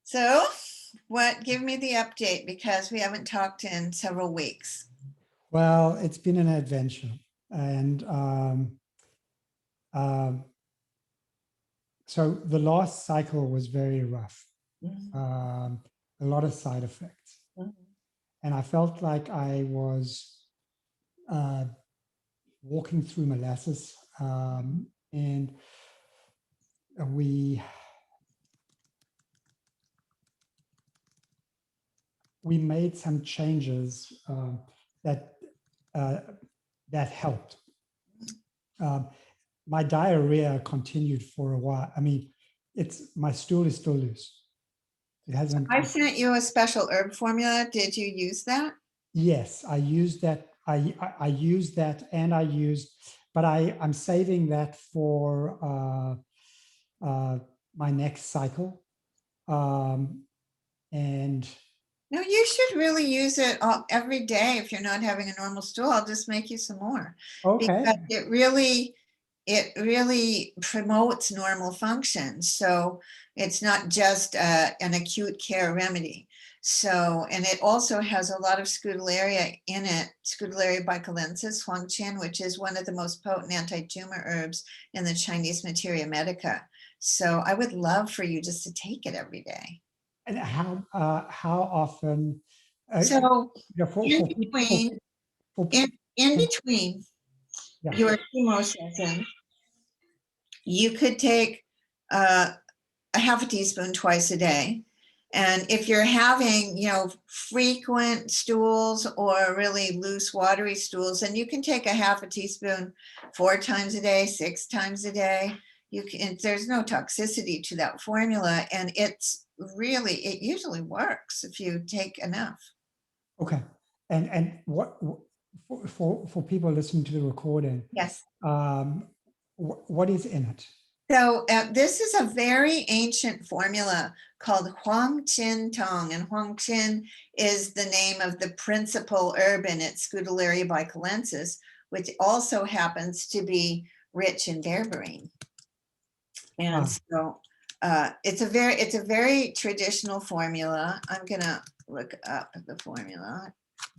So give me the update because we haven't talked in several weeks. Well, it's been an adventure. And so the last cycle was very rough, a lot of side effects. And I felt like I was walking through molasses. And we made some changes that helped. My diarrhea continued for a while. I mean, my stool is still loose. It hasn't. I sent you a special herb formula. Did you use that? Yes, I used that. I used that, and but I'm saving that for my next cycle. And no, you should really use it every day. If you're not having a normal stool, I'll just make you some more. Okay. Because it really promotes normal function. So it's not just an acute care remedy. So, and it also has a lot of Scutellaria in it, Scutellaria bicalensis, Huangqian, which is one of the most potent anti-tumor herbs in the Chinese materia medica. So I would love for you just to take it every day. And how often? So in between your chemo session, you could take a half a teaspoon twice a day. And if you're having, frequent stools or really loose watery stools, then you can take a half a teaspoon 4 times a day, 6 times a day. There's no toxicity to that formula. And it usually works if you take enough. Okay. And what for people listening to the recording? Yes. What is in it? So this is a very ancient formula called Huangqian Tong, and Huangqian is the name of the principal herb in it, Scutellaria bicalensis, which also happens to be rich in berberine. And so it's a very traditional formula. I'm gonna look up the formula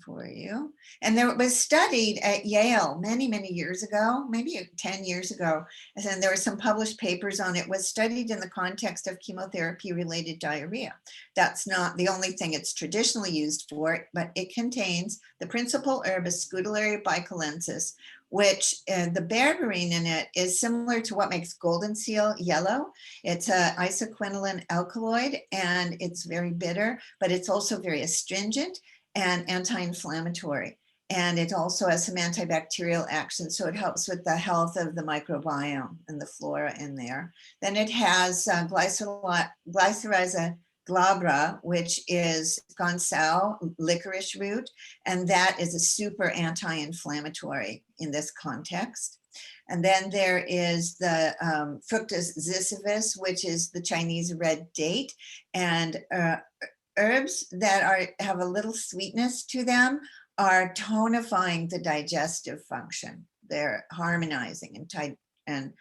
for you. And there was studied at Yale many years ago, maybe 10 years ago. And there were some published papers on it. It was studied in the context of chemotherapy related diarrhea. That's not the only thing it's traditionally used for, but it contains the principal herb is Scutellaria bicalensis, which the berberine in it is similar to what makes golden seal yellow. It's an isoquinoline alkaloid, and it's very bitter, but it's also very astringent and anti-inflammatory. And it also has some antibacterial action, so it helps with the health of the microbiome and the flora in there. Then it has Glycyrrhiza glabra, which is Gonçal licorice root, and that is a super anti-inflammatory in this context. And then there is the Fructus ziziphus, which is the Chinese red date, and herbs that have a little sweetness to them are tonifying the digestive function. They're harmonizing and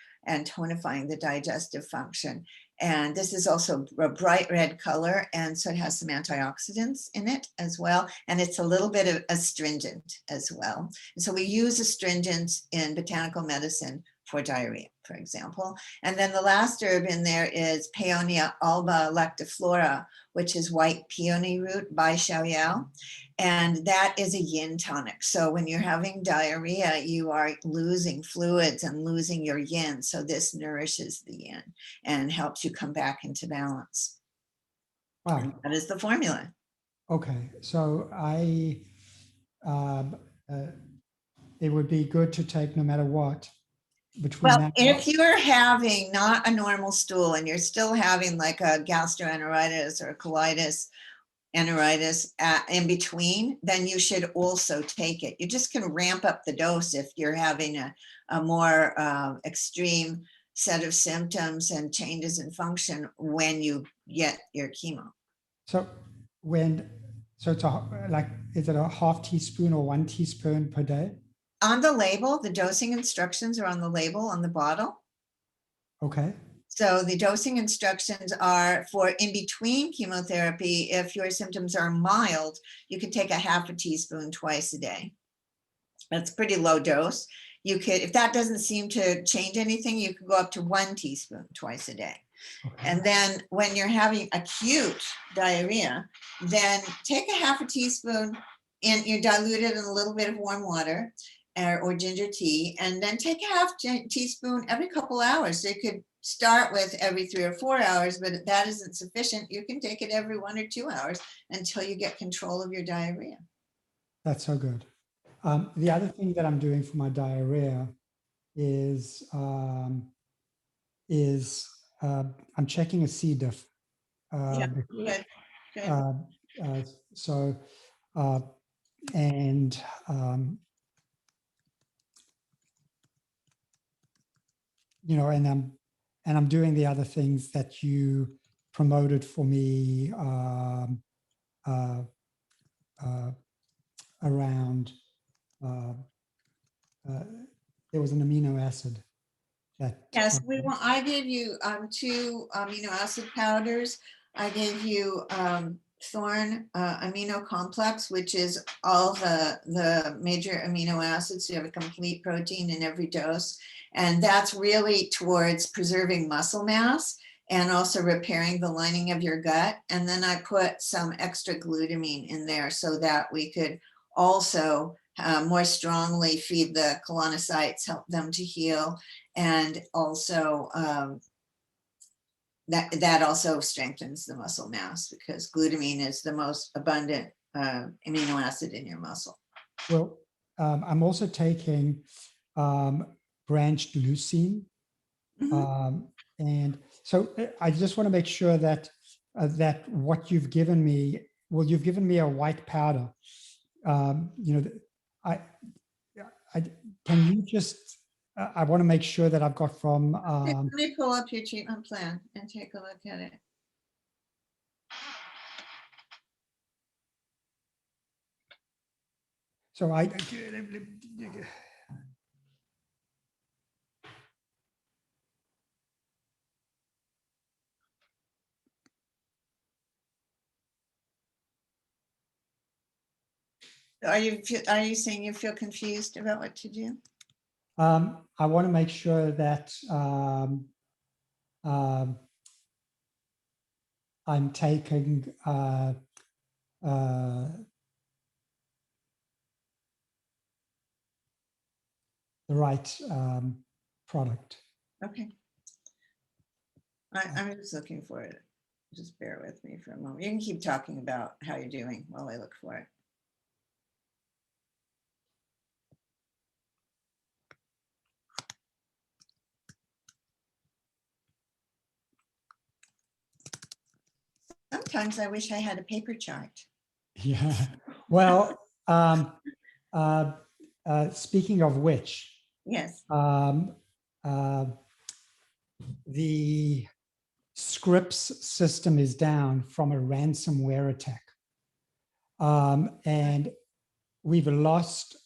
tonifying the digestive function. And this is also a bright red color, and so it has some antioxidants in it as well. And it's a little bit of astringent as well. And so we use astringents in botanical medicine for diarrhea, for example. And then the last herb in there is Peony alba lactiflora, which is white peony root by Xiaoyao. And that is a yin tonic. So when you're having diarrhea, you are losing fluids and losing your yin. So this nourishes the yin and helps you come back into balance. Wow. And that is the formula. Okay. So it would be good to take no matter what. Well, if you're having not a normal stool and you're still having like a gastroenteritis or a colitis, enteritis in between, then you should also take it. You just can ramp up the dose if you're having a more extreme set of symptoms and changes in function when you get your chemo. So it's is it a half teaspoon or 1 teaspoon per day? On the label, the dosing instructions are on the label on the bottle. Okay. So the dosing instructions are for in between chemotherapy. If your symptoms are mild, you could take a half a teaspoon twice a day. That's pretty low dose. You could, if that doesn't seem to change anything, you could go up to 1 teaspoon twice a day. Okay. And then when you're having acute diarrhea, then take a half a teaspoon and you dilute it in a little bit of warm water or ginger tea, and then take a half teaspoon every couple hours. So you could start with every 3 or 4 hours, but if that isn't sufficient, you can take it every 1 or 2 hours until you get control of your diarrhea. That's so good. The other thing that I'm doing for my diarrhea is I'm checking a C. diff. Yeah, good, good. So, and you know, and I'm doing the other things that you promoted for me around. There was an amino acid that. Yes, I gave you 2 amino acid powders. I gave you Thorn amino complex, which is all the major amino acids. So you have a complete protein in every dose. And that's really towards preserving muscle mass and also repairing the lining of your gut. And then I put some extra glutamine in there so that we could also more strongly feed the colonocytes, help them to heal. And also that also strengthens the muscle mass because glutamine is the most abundant amino acid in your muscle. Well, I'm also taking branched leucine. And so I just want to make sure that that what you've given me, well, you've given me a white powder. You know, I can you just, I want to make sure that I've got from. Let me pull up your treatment plan and take a look at it. So Are you saying you feel confused about what to do? I want to make sure that I'm taking the right product. Okay. I'm just looking for it. Just bear with me for a moment. You can keep talking about how you're doing while I look for it. Sometimes I wish I had a paper chart. Yeah. Well, speaking of which, Yes. The Scripps system is down from a ransomware attack. And we've lost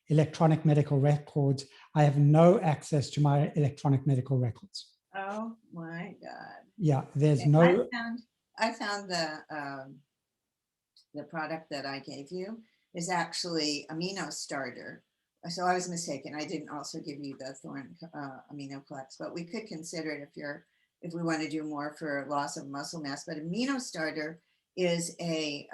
electronic medical records. I have no access to my electronic medical records. Oh my God. Yeah, there's Okay, no. I found the product that I gave you is actually Amino Starter. So I was mistaken. I didn't also give you the Thorn Aminoplex, but we could consider it if we want to do more for loss of muscle mass. But Amino Starter is a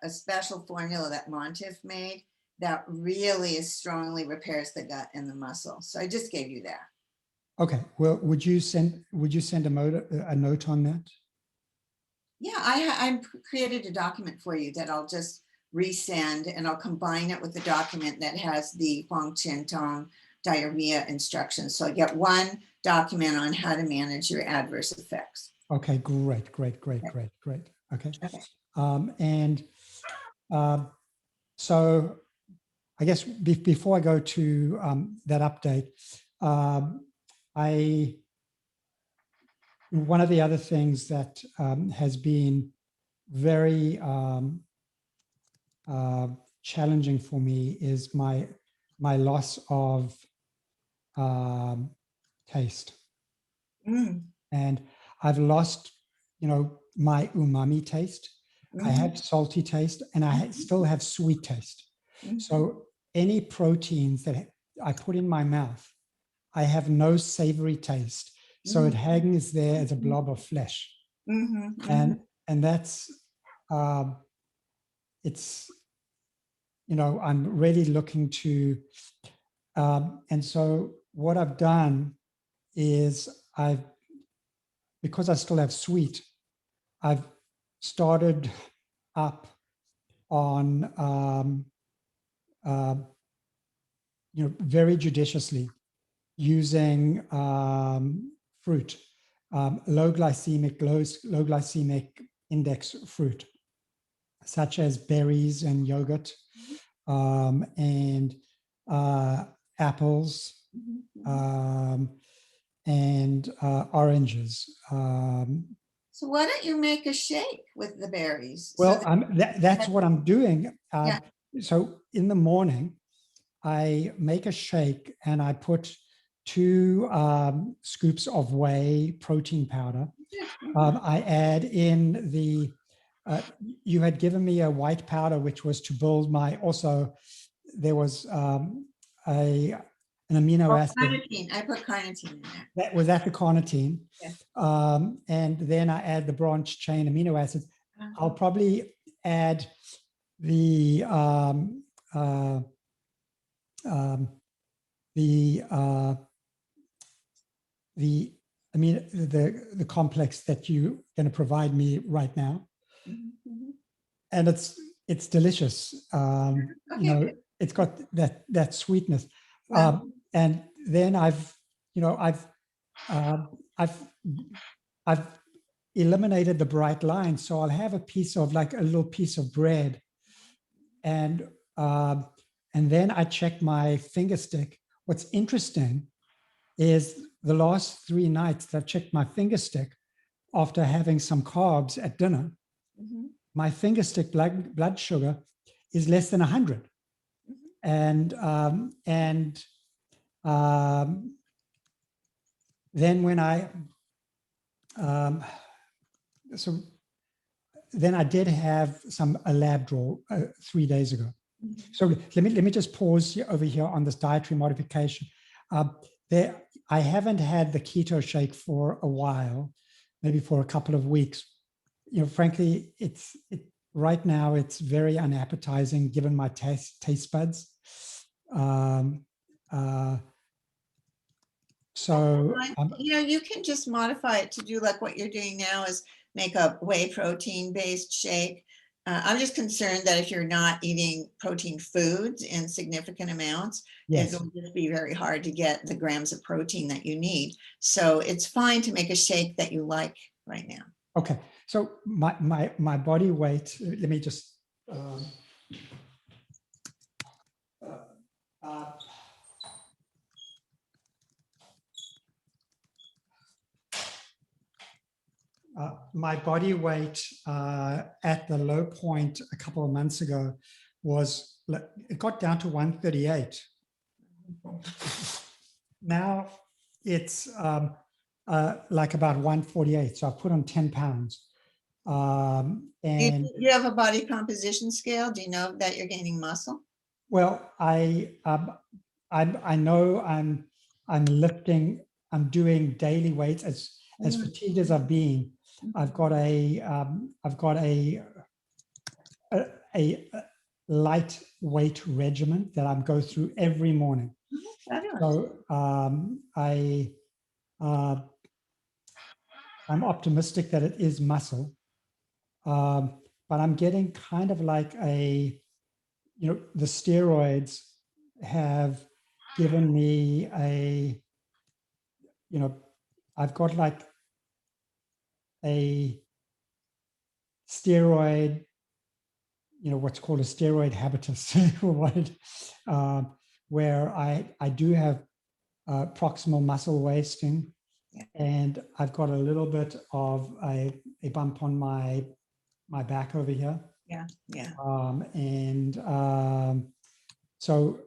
special formula that Montif made that really is strongly repairs the gut and the muscle. So I just gave you that. Okay. Well, would you send a note on that? Yeah, I created a document for you that I'll just resend, and I'll combine it with the document that has the Huang Chin Tong diarrhea instructions. So I get one document on how to manage your adverse effects. Okay, great. Okay. So I guess before I go to that update, one of the other things that has been very challenging for me is my loss of taste. Mm, And I've lost, my umami taste. I mhm, have salty taste, and I still have sweet taste. mhm, So any proteins that I put in my mouth, I have no savory taste. So it hangs there as a blob of flesh. mhm, mhm. And that's, it's, I'm really looking to, and so what I've done is because I still have sweet, I've started up on, very judiciously using fruit, low glycemic index fruit, such as berries and yogurt, and apples, and oranges. So why don't you make a shake with the berries? Well, that's what I'm doing. Yeah. So in the morning, I make a shake and I put 2 scoops of whey protein powder. I add in you had given me a white powder, which was to build also, there was an amino acid. Carnitine. I put carnitine in there. That was at the carnitine. Yeah. And then I add the branched chain amino acids. I'll Uh-huh. probably add the the complex that you're going to provide me right now, Mhm. and it's delicious. Okay. It's got that sweetness, Well, and then I've um, I've I've eliminated the bright line, so I'll have a little piece of bread, and um, and then I check my finger stick. What's interesting is the last 3 nights that I've checked my finger stick after having some carbs at dinner, mhm, my finger stick blood sugar is less than 100. mhm. And then when so then I did have a lab draw 3 days ago. Mhm. So let me just pause over here on this dietary modification. I haven't had the keto shake for a while, maybe for a couple of weeks. Frankly, right now it's very unappetizing given my taste buds. Um, so You can just modify it to do like what you're doing now is make a whey protein based shake. I'm just concerned that if you're not eating protein foods in significant amounts, yes, it'll just be very hard to get the grams of protein that you need. So it's fine to make a shake that you like right now. okay. So my body weight. Let me just. My body weight at the low point a couple of months ago it got down to 138. Now it's like about 148. So I put on 10 pounds. And You have a body composition scale. Do you know that you're gaining muscle? well, I know I'm lifting, I'm doing daily weights as fatigued as I've been. I've got a lightweight regimen that I'm go through every morning. Fabulous. So I'm optimistic that it is muscle, but I'm getting kind of like the steroids have given me I've got like a steroid, what's called a steroid habitus, where I do have proximal muscle wasting, Yeah. and I've got a little bit of a bump on my back over here. Yeah. Yeah. So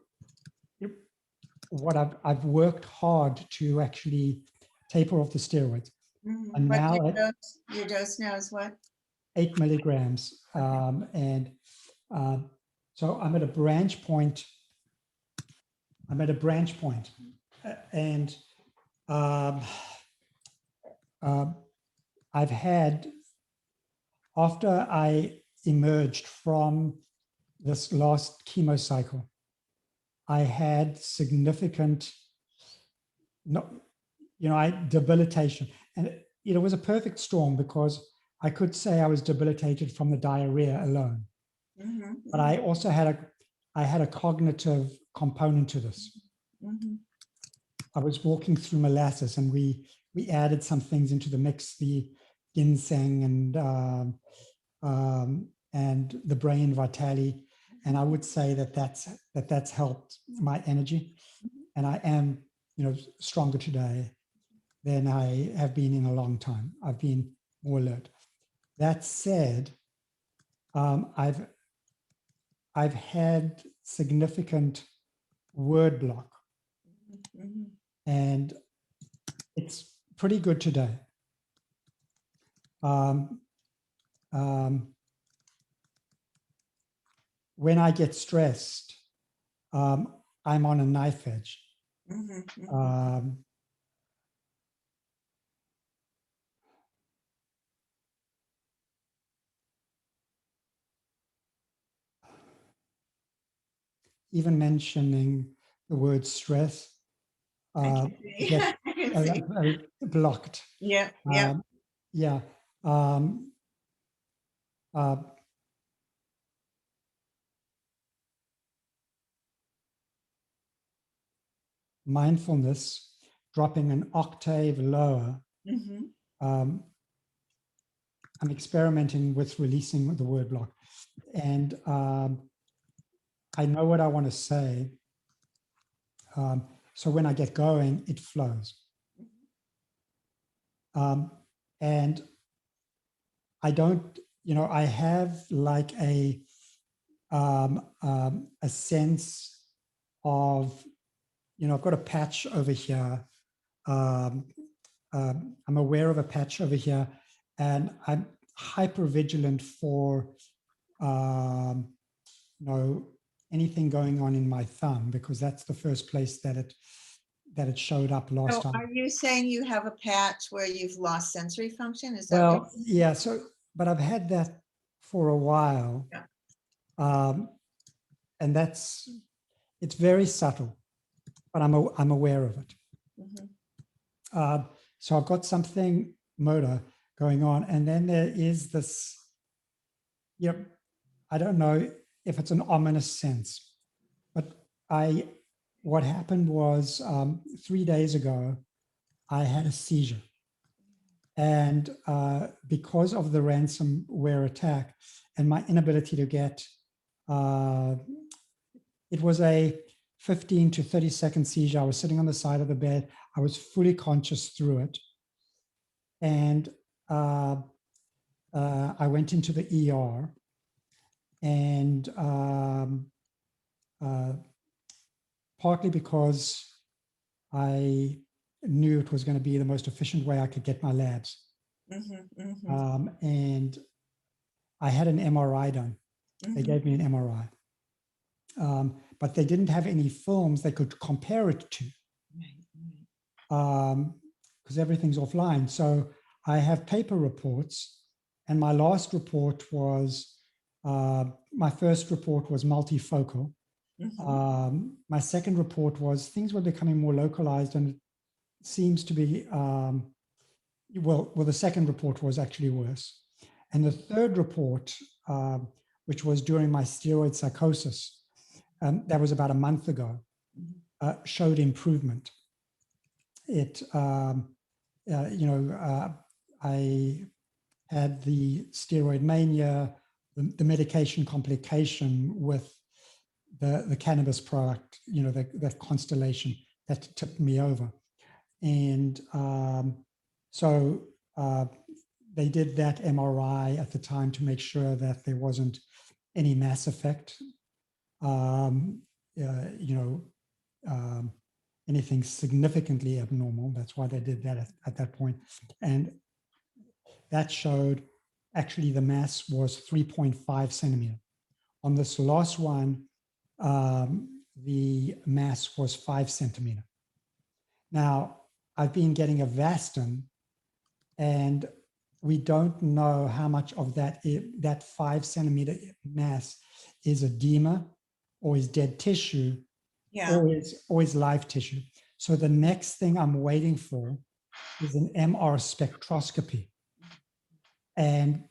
what I've worked hard to actually taper off the steroids. And But now your dose now is what? 8 milligrams. And so I'm at a branch point. And I've had, after I emerged from this last chemo cycle, I had significant, debilitation. And it was a perfect storm because I could say I was debilitated from the diarrhea alone. But I also had a cognitive component to this. I was walking through molasses, and we added some things into the mix, the ginseng and the brain vitali, and I would say that's helped my energy, and I am stronger today than I have been in a long time. I've been more alert. That said, I've had significant word block, and it's pretty good today. When I get stressed, I'm on a knife edge. Even mentioning the word stress gets blocked. Yeah. Mindfulness, dropping an octave lower. I'm experimenting with releasing the word block, and I know what I want to say. So when I get going, it flows. And I don't, I have like a sense of, I've got a patch over here. I'm aware of a patch over here, and I'm hyper vigilant for, anything going on in my thumb, because that's the first place that it showed up last time. Are you saying you have a patch where you've lost sensory function? Is that well? Yeah. So, but I've had that for a while, and it's very subtle, but I'm aware of it. So I've got something motor going on, and then there is this. I don't know if it's an ominous sense, but what happened was 3 days ago, I had a seizure. And because of the ransomware attack and my inability to get, it was a 15 to 30-second seizure. I was sitting on the side of the bed. I was fully conscious through it. And I went into the ER, and partly because I knew it was going to be the most efficient way I could get my labs. And I had an MRI done. They gave me an MRI. But they didn't have any films they could compare it to, because everything's offline. So I have paper reports, and my last report was, my first report was multifocal. My second report was things were becoming more localized, and it seems to be, well, the second report was actually worse. And the third report, which was during my steroid psychosis, that was about a month ago, showed improvement. It, I had the steroid mania, the medication complication with the cannabis product, that constellation that tipped me over. And so they did that MRI at the time to make sure that there wasn't any mass effect. anything significantly abnormal. That's why they did that at that point. And that showed actually the mass was 3.5 centimeter. On this last one, the mass was 5 centimeter. Now, I've been getting Avastin, and we don't know how much of that 5 centimeter mass is edema or is dead tissue, Yeah. or is live tissue. So the next thing I'm waiting for is an MR spectroscopy. And,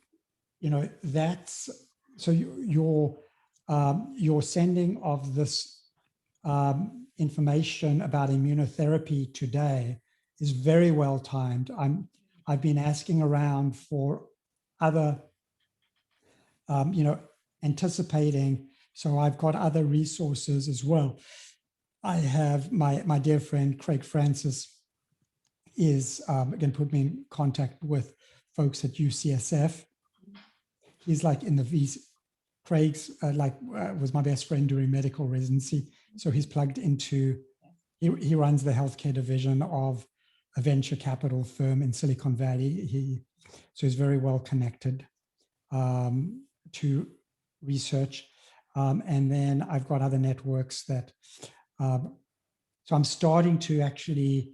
that's, so your sending of this information about immunotherapy today is very well timed. I've been asking around for other, anticipating. So I've got other resources as well. I have my dear friend Craig Francis is going to put me in contact with folks at UCSF. He's like in the VC. Craig's was my best friend during medical residency. So he's plugged into, he runs the healthcare division of a venture capital firm in Silicon Valley. So he's very well connected to research. And then I've got other networks that, so I'm starting to actually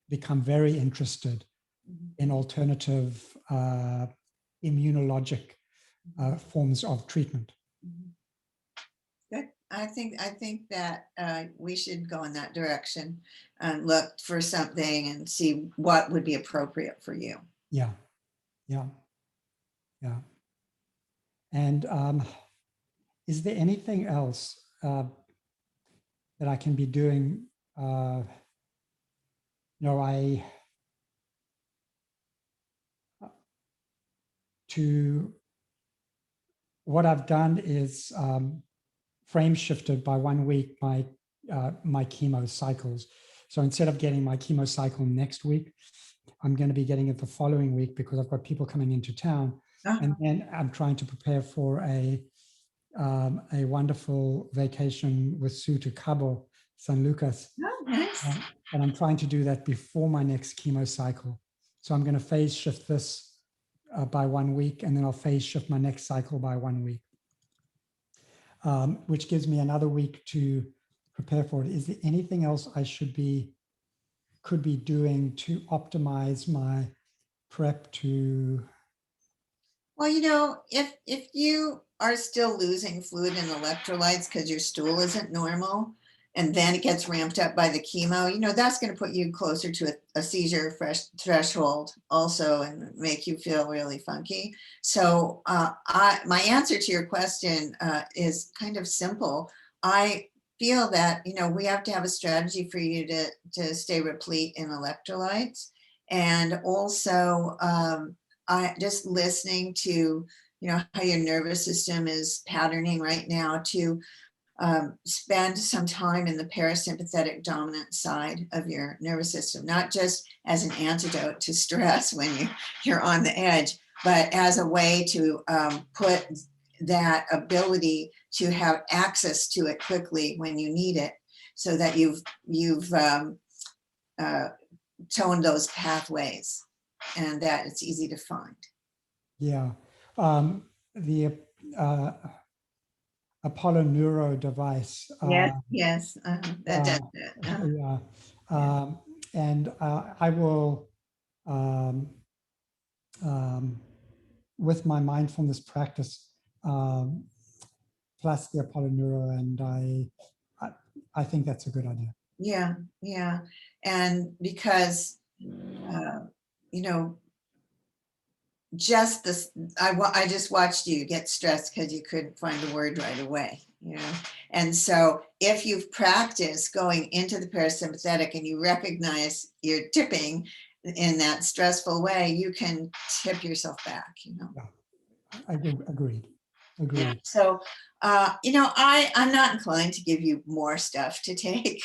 become very interested in alternative immunologic forms of treatment. Good. I think that we should go in that direction and look for something and see what would be appropriate for you. Yeah. And is there anything else that I can be doing? What I've done is frame shifted by 1 week my chemo cycles. So instead of getting my chemo cycle next week, I'm going to be getting it the following week because I've got people coming into town. And then I'm trying to prepare for a wonderful vacation with Sue to Cabo San Lucas. Oh, nice. And I'm trying to do that before my next chemo cycle. So I'm going to phase shift this by 1 week, and then I'll phase shift my next cycle by 1 week, which gives me another week to prepare for it. Is there anything else I could be doing to optimize my prep to? Well, if you are still losing fluid and electrolytes because your stool isn't normal, and then it gets ramped up by the chemo, that's going to put you closer to a seizure threshold also and make you feel really funky. So my answer to your question is kind of simple. I feel that, we have to have a strategy for you to stay replete in electrolytes. And also I just listening to, how your nervous system is patterning right now to spend some time in the parasympathetic dominant side of your nervous system, not just as an antidote to stress when you're on the edge, but as a way to put that ability to have access to it quickly when you need it, so that you've toned those pathways and that it's easy to find. Yeah. The Apollo Neuro device. Yes, that does it. Yeah. And I will, with my mindfulness practice, plus the Apollo Neuro, and I think that's a good idea. Yeah. And because, just this, I just watched you get stressed because you couldn't find a word right away, and so if you've practiced going into the parasympathetic and you recognize you're tipping in that stressful way, you can tip yourself back. Yeah, I agreed. Yeah. So I'm not inclined to give you more stuff to take.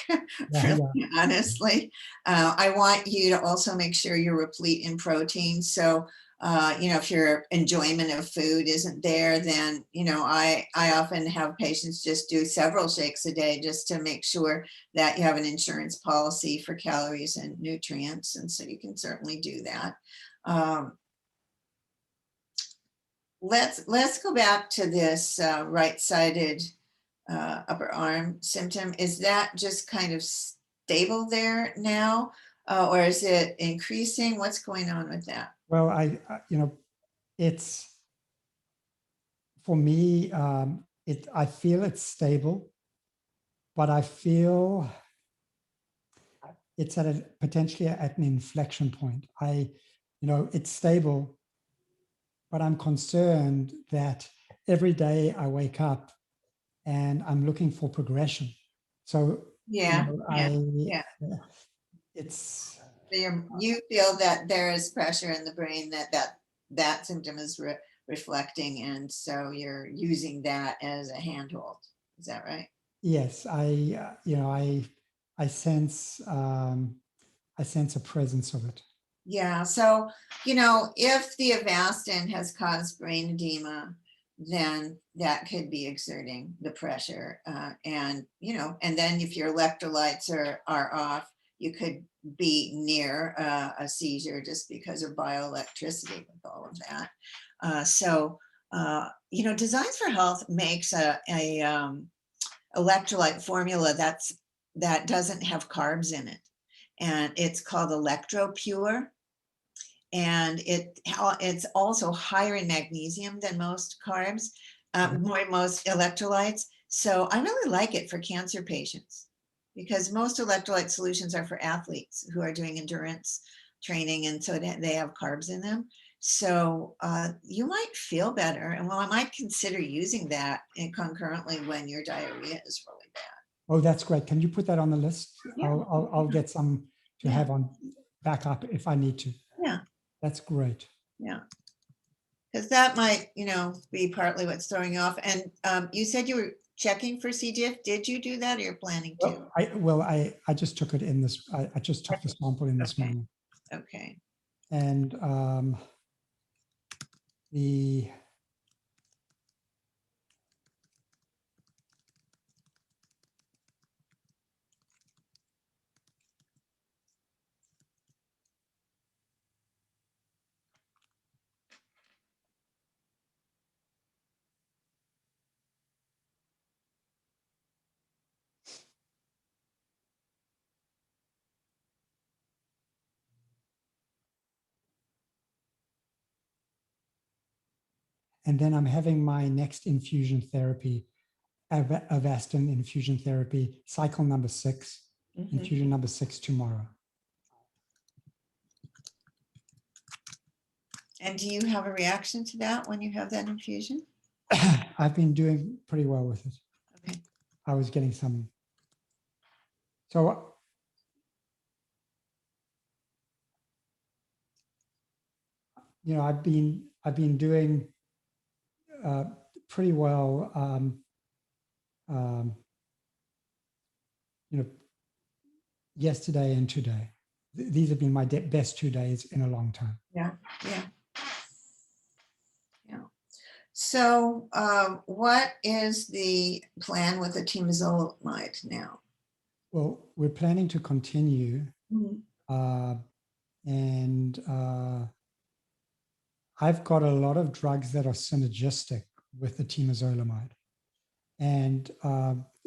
Honestly, I want you to also make sure you're replete in protein. So if your enjoyment of food isn't there, then, I often have patients just do several shakes a day just to make sure that you have an insurance policy for calories and nutrients. And so you can certainly do that. Let's go back to this right-sided upper arm symptom. Is that just kind of stable there now, or is it increasing? What's going on with that? Well, it's, for me, I feel it's stable, but I feel it's potentially at an inflection point. It's stable, but I'm concerned that every day I wake up and I'm looking for progression. So Yeah. it's, you feel that there is pressure in the brain that symptom is reflecting, and so you're using that as a handhold. Is that right? yes, I sense a presence of it. Yeah. So, if the Avastin has caused brain edema, then that could be exerting the pressure. And then if your electrolytes are off, you could be near a seizure just because of bioelectricity with all of that. So, Designs for Health makes a electrolyte formula that doesn't have carbs in it. And it's called ElectroPure. And it's also higher in magnesium than most carbs, most electrolytes. So I really like it for cancer patients, because most electrolyte solutions are for athletes who are doing endurance training, and so they have carbs in them. So you might feel better, and I might consider using that concurrently when your diarrhea is really bad. Oh, that's great. Can you put that on the list? Yeah. I'll get some to have on backup if I need to. Yeah. That's great. Yeah. Because that might, be partly what's throwing you off. And you said you were checking for C. diff. Did you do that, or you're planning to? I just took it in this. I just took the sample in this morning. Okay. And then I'm having my next infusion therapy, Avastin infusion therapy, cycle number 6, infusion number 6 tomorrow. And do you have a reaction to that when you have that infusion? I've been doing pretty well with it. Okay. I was getting some. So I've been doing pretty well. Yesterday and today, these have been my best 2 days in a long time. Yeah. So what is the plan with the temozolomide now? Well, we're planning to continue, and I've got a lot of drugs that are synergistic with the temozolomide, and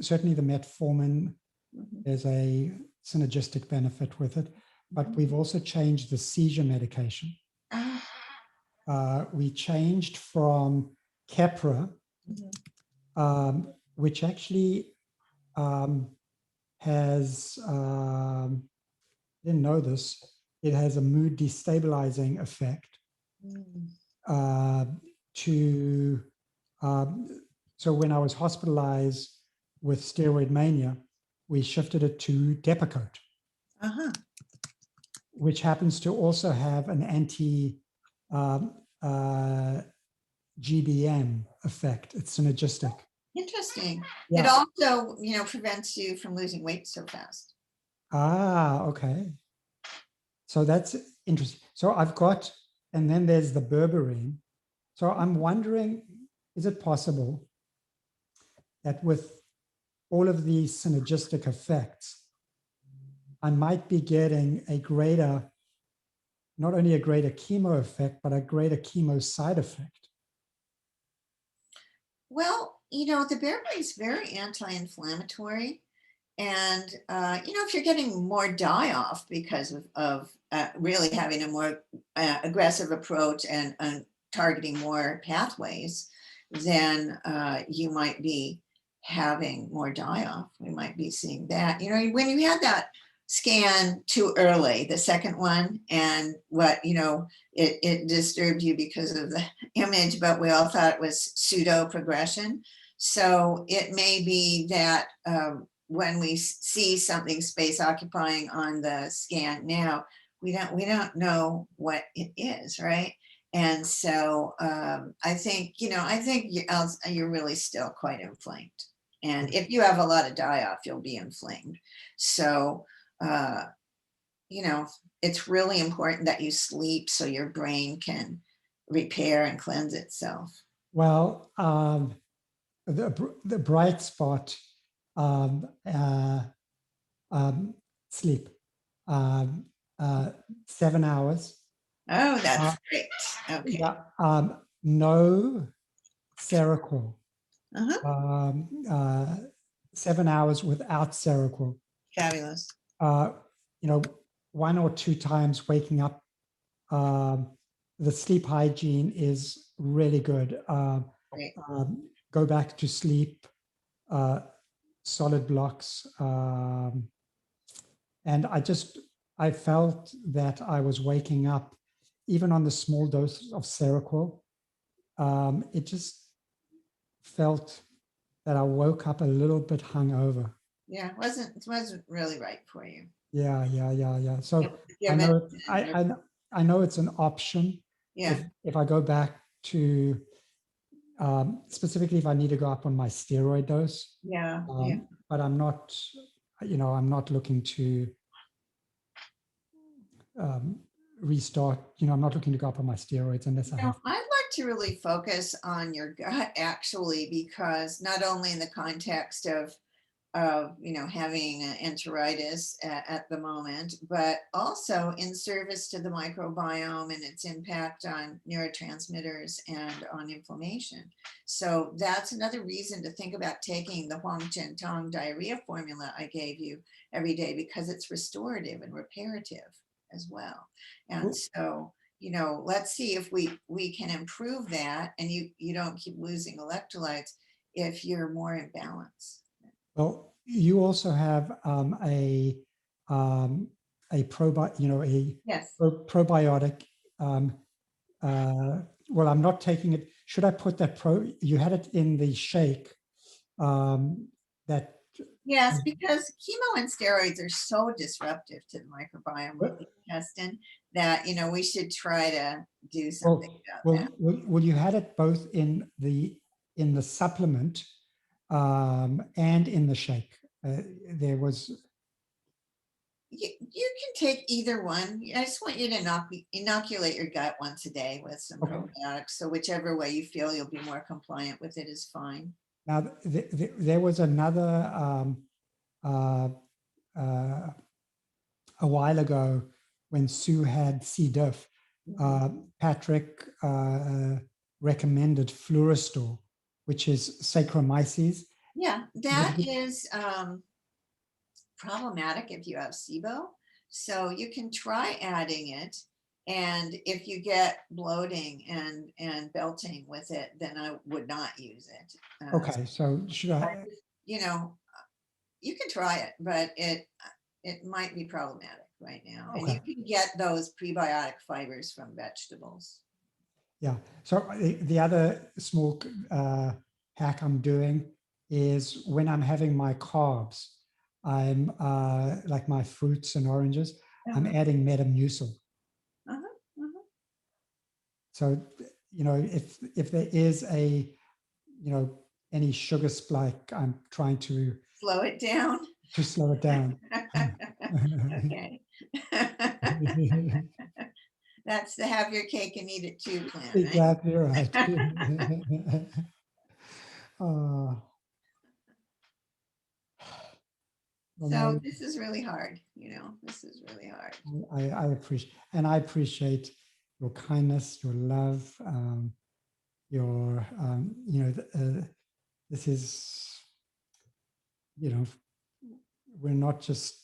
certainly the metformin, there's a synergistic benefit with it, but we've also changed the seizure medication. We changed from Keppra, which actually has, didn't know this, it has a mood destabilizing effect. So when I was hospitalized with steroid mania, we shifted it to Depakote, which happens to also have an anti GBM effect. It's synergistic. Interesting. Yeah. It also, prevents you from losing weight so fast. Okay. So that's interesting. So I've got and then there's the berberine. So I'm wondering, is it possible that with all of these synergistic effects, I might be getting a greater, not only a greater chemo effect, but a greater chemo side effect? Well, the berberine is very anti-inflammatory. And, if you're getting more die off because of really having a more aggressive approach and targeting more pathways, then you might be having more die off. We might be seeing that. When you had that scan too early, the second one, and it disturbed you because of the image, but we all thought it was pseudo progression. So it may be that when we see something space occupying on the scan now, we don't know what it is, right? And so I think you're really still quite inflamed. And if you have a lot of die off, you'll be inflamed. So uh, it's really important that you sleep so your brain can repair and cleanse itself. Well, the bright spot, um, uh, sleep, um, 7 hours. Oh, that's great. Okay. Yeah, no Seroquel. Uh-huh. 7 hours without Seroquel. Fabulous. Uh, 1 or 2 times waking up. The sleep hygiene is really good. Great. Go back to sleep, solid blocks. And I felt that I was waking up, even on the small dose of Seroquel. It just felt that I woke up a little bit hungover. Yeah, it wasn't really right for you. Yeah. So Given, I know it's an option. yeah. If I go back to specifically if I need to go up on my steroid dose. Yeah. But I'm not looking to restart. I'm not looking to go up on my steroids unless I have. I'd like to really focus on your gut actually, because not only in the context of having enteritis at the moment, but also in service to the microbiome and its impact on neurotransmitters and on inflammation. So that's another reason to think about taking the Huang Chen Tong diarrhea formula I gave you every day, because it's restorative and reparative as well. And so, let's see if we can improve that, and you don't keep losing electrolytes if you're more in balance. Well, you also have Yes. probiotic. Well, I'm not taking it. Should I put that you had it in the shake? That Yes, because chemo and steroids are so disruptive to the microbiome of the intestine that we should try to do something about that. Well, you had it both in the supplement and in the shake. There was. You can take either one. I just want you to inoculate your gut once a day with some probiotics. So whichever way you feel you'll be more compliant with it is fine. Now, there was another a while ago when Sue had C. diff. Patrick recommended Fluorostor, which is Saccharomyces. Yeah, that is problematic if you have SIBO. So you can try adding it. And if you get bloating and belting with it, then I would not use it. Okay, so should I? You can try it, but it might be problematic right now. Okay. And you can get those prebiotic fibers from vegetables. Yeah. So the other small hack I'm doing is when I'm having my carbs, I'm like my fruits and oranges, I'm adding Metamucil. So, if there is any sugar spike, I'm trying to slow it down. To slow it down. Okay. That's the have your cake and eat it too plan, right? Exactly right. uh, well, So no, this is really hard, this is really hard. I appreciate your kindness, your love, your, this is, we're not just,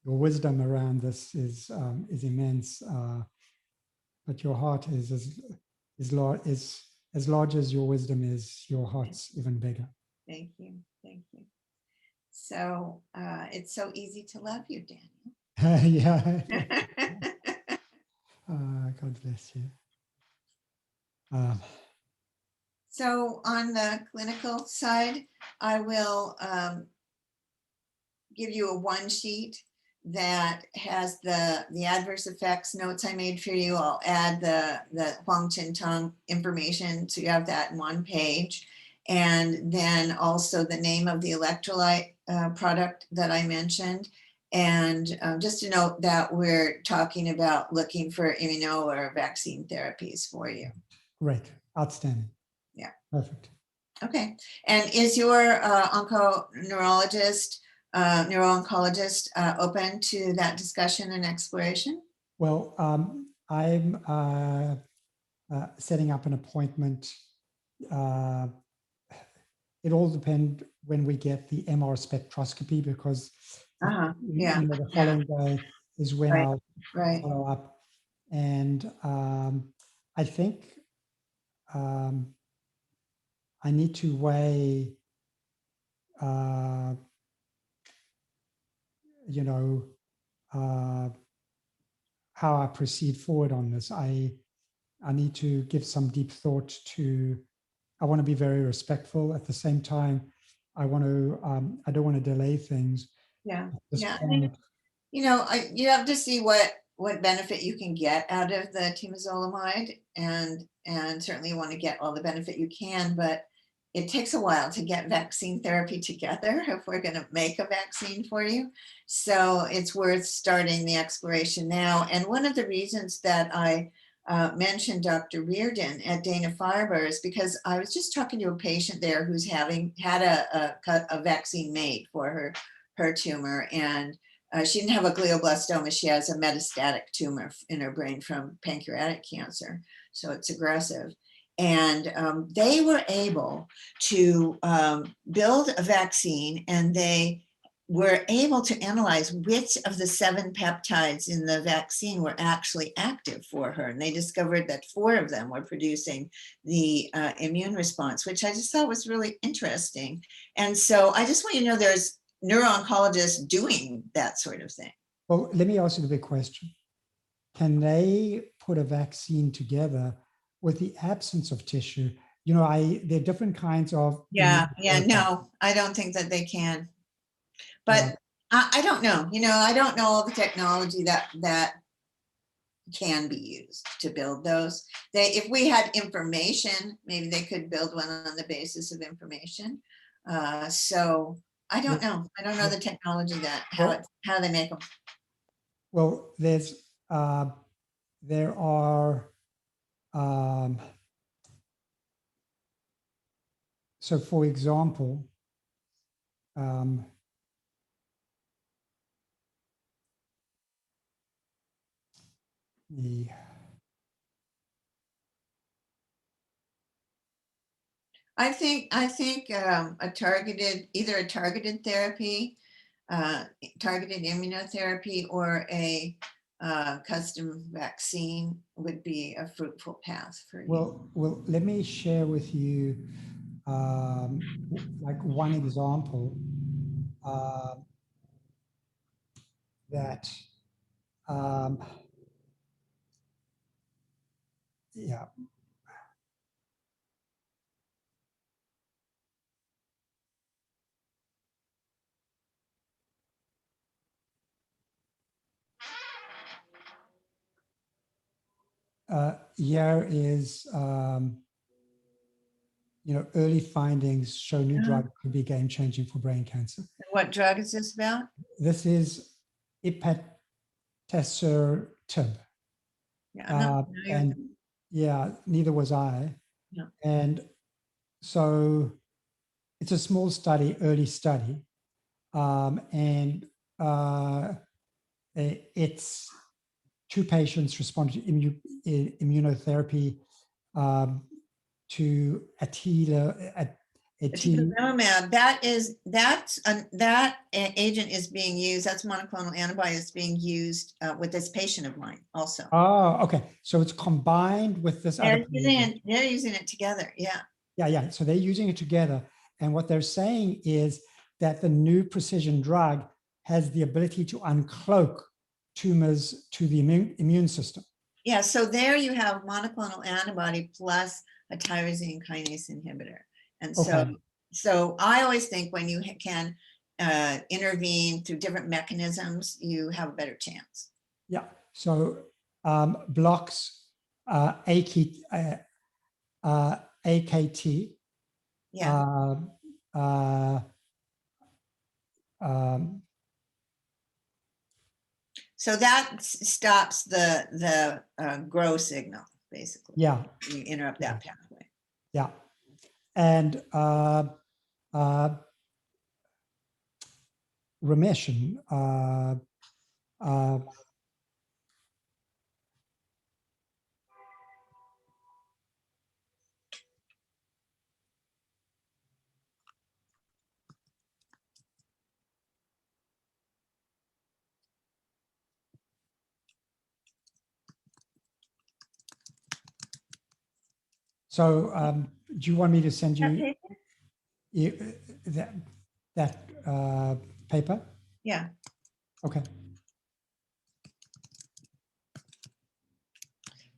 your wisdom around this is immense, but your heart is as large as your wisdom is, your heart's even bigger. Thank you. Thank you. So it's so easy to love you, Daniel. Yeah. God bless you. So on the clinical side, I will give you a one sheet that has the adverse effects notes I made for you. I'll add the Huang Chin Tong information, so you have that in one page. And then also the name of the electrolyte product that I mentioned. And just to note that we're talking about looking for immuno or vaccine therapies for you. Great. Outstanding. Yeah. Perfect. Okay. And is your neuro-oncologist open to that discussion and exploration? Well, I'm setting up an appointment. It all depends when we get the MR spectroscopy, because Yeah. the following day is when Right. I'll Right. follow up. And I think I need to weigh, how I proceed forward on this. I need to give some deep thought to, I want to be very respectful. At the same time, I want to, I don't want to delay things. Yeah. At this Yeah. point. You have to see what benefit you can get out of the temozolomide, and certainly you want to get all the benefit you can, but it takes a while to get vaccine therapy together if we're going to make a vaccine for you. So it's worth starting the exploration now. And one of the reasons that I mentioned Dr. Reardon at Dana-Farber is because I was just talking to a patient there who's had a vaccine made for her tumor, and she didn't have a glioblastoma. She has a metastatic tumor in her brain from pancreatic cancer. So it's aggressive. And they were able to build a vaccine, and they were able to analyze which of the 7 peptides in the vaccine were actually active for her. And they discovered that 4 of them were producing the immune response, which I just thought was really interesting. And so I just want you to know there's neuro-oncologists doing that sort of thing. Well, let me ask you the big question. Can they put a vaccine together with the absence of tissue? There are different kinds of. Yeah, no, I don't think that they can. But I don't know. I don't know all the technology that can be used to build those. If we had information, maybe they could build one on the basis of information. So I don't know. I don't know the technology how they make them. Well, there are, so for example, I think either a targeted therapy, targeted immunotherapy, or a custom vaccine would be a fruitful path for you. Well, let me share with you like one example that yeah. Here is, early findings show new drug could be game-changing for brain cancer. What drug is this about? This is ipatasertib. tessertib. Yeah, I'm not familiar with And them. yeah, neither was I. Yeah. And so it's a small study, early study. And it's 2 patients responded to immunotherapy to Atilimumab, that agent is being used. That's monoclonal antibody is being used with this patient of mine also. Oh, okay. So it's combined with this other. They're using it together. Yeah. Yeah. So they're using it together. And what they're saying is that the new precision drug has the ability to uncloak tumors to the immune system. Yeah. So there you have monoclonal antibody plus a tyrosine kinase inhibitor. And so, Okay. so I always think when you can intervene through different mechanisms, you have a better chance. Yeah. So blocks AKT. Yeah. Um, So that stops the grow signal, basically. yeah. You interrupt that pathway. Yeah. And remission. So do you want me to send you that paper? Yeah. Okay.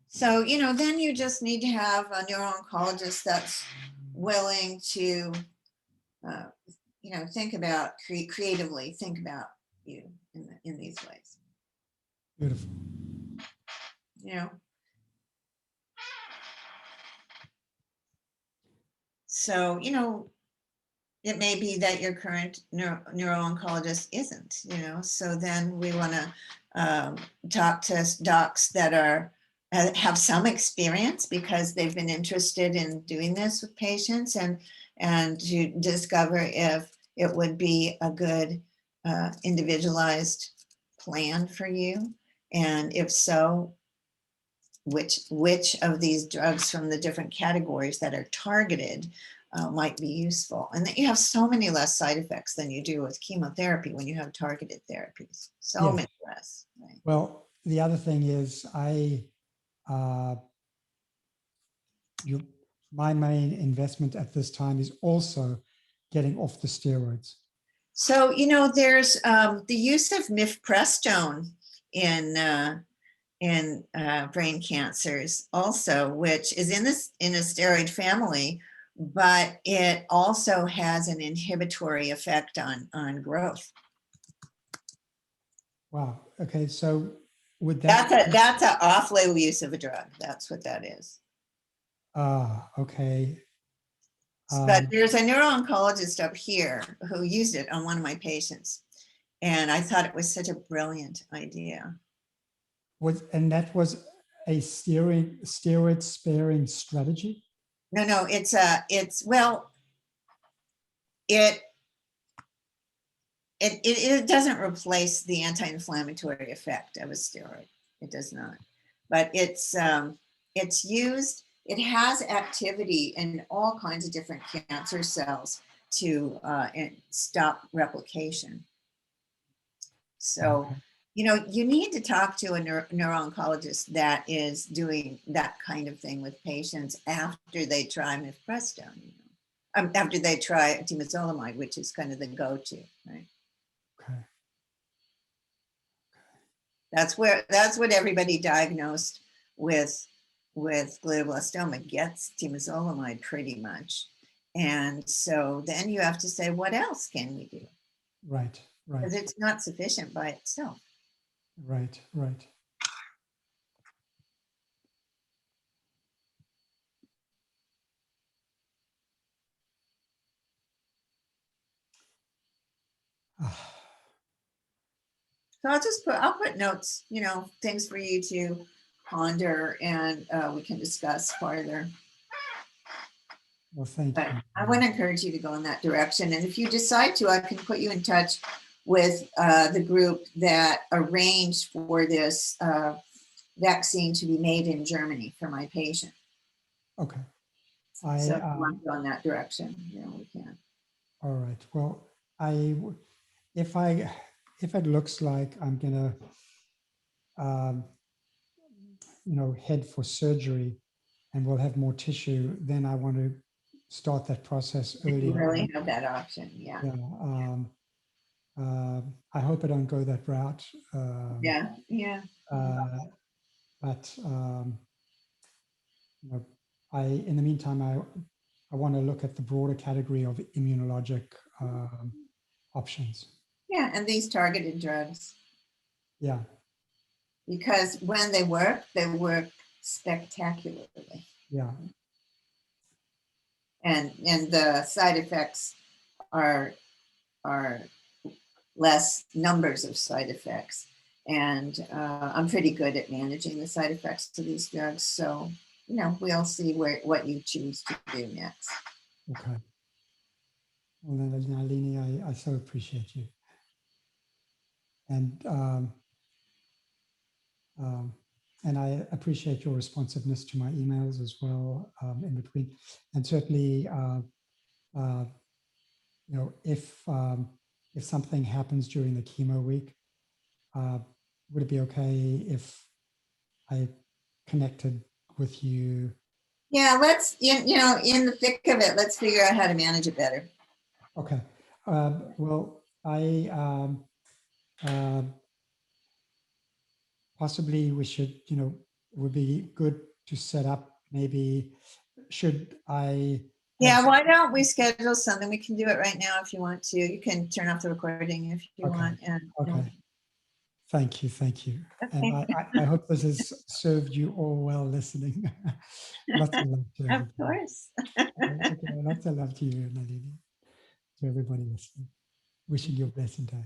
So, then you just need to have a neuro-oncologist that's willing to, think about, creatively think about you in these ways. Beautiful. So, it may be that your current neuro-oncologist isn't, so then we want to talk to docs that have some experience because they've been interested in doing this with patients and to discover if it would be a good individualized plan for you. And if so, which of these drugs from the different categories that are targeted might be useful. And that you have so many less side effects than you do with chemotherapy when you have targeted therapies. So many less. Right? Well, the other thing is my main investment at this time is also getting off the steroids. So, there's the use of mifepristone in brain cancers also, which is in a steroid family, but it also has an inhibitory effect on growth. Wow. Okay. So would that that's an off-label use of a drug. That's what that is. Okay. But there's a neuro-oncologist up here who used it on one of my patients. And I thought it was such a brilliant idea. And that was a steroid sparing strategy? No, it doesn't replace the anti-inflammatory effect of a steroid. It does not. But it's used, it has activity in all kinds of different cancer cells to stop replication. So, Okay. you need to talk to a neuro-oncologist that is doing that kind of thing with patients after they try mifepristone, after they try temozolomide, which is kind of the go-to, right? Okay. That's what everybody diagnosed with glioblastoma gets, temozolomide pretty much. And so then you have to say, what else can we do? Right. Because it's not sufficient by itself. Right. So I'll put notes, you know, things for you to ponder, and we can discuss further. Well, thank But you. I want to encourage you to go in that direction. And if you decide to, I can put you in touch with the group that arranged for this vaccine to be made in Germany for my patient. Okay. So if you want to go in that direction, you know, we can. All right. Well, if it looks like I'm gonna, you know, head for surgery, and we'll have more tissue, then I want to start that process early. You really have that option, yeah. Yeah. I hope I don't go that route. Yeah, yeah. But you know, in the meantime, I want to look at the broader category of immunologic options. Yeah, and these targeted drugs, Yeah. because when they work spectacularly. Yeah. And the side effects are less numbers of side effects. And I'm pretty good at managing the side effects of these drugs. So, you know, we'll see what you choose to do next. Okay. Well, then, Nalini, I so appreciate you. And I appreciate your responsiveness to my emails as well in between. And certainly, you know, if something happens during the chemo week, would it be okay if I connected with you? Yeah, let's, you know, in the thick of it, let's figure out how to manage it better. Okay. Well, possibly we should, you know, it would be good to set up maybe, should I? Yeah, why don't we schedule something? We can do it right now if you want to. You can turn off the recording if you want. And okay. Thank you. Thank you. Okay. And I hope this has served you all well listening. Lots of love to everybody. Of course. Okay, lots of love to you, Nalini, to everybody listening. Wishing you a blessed day.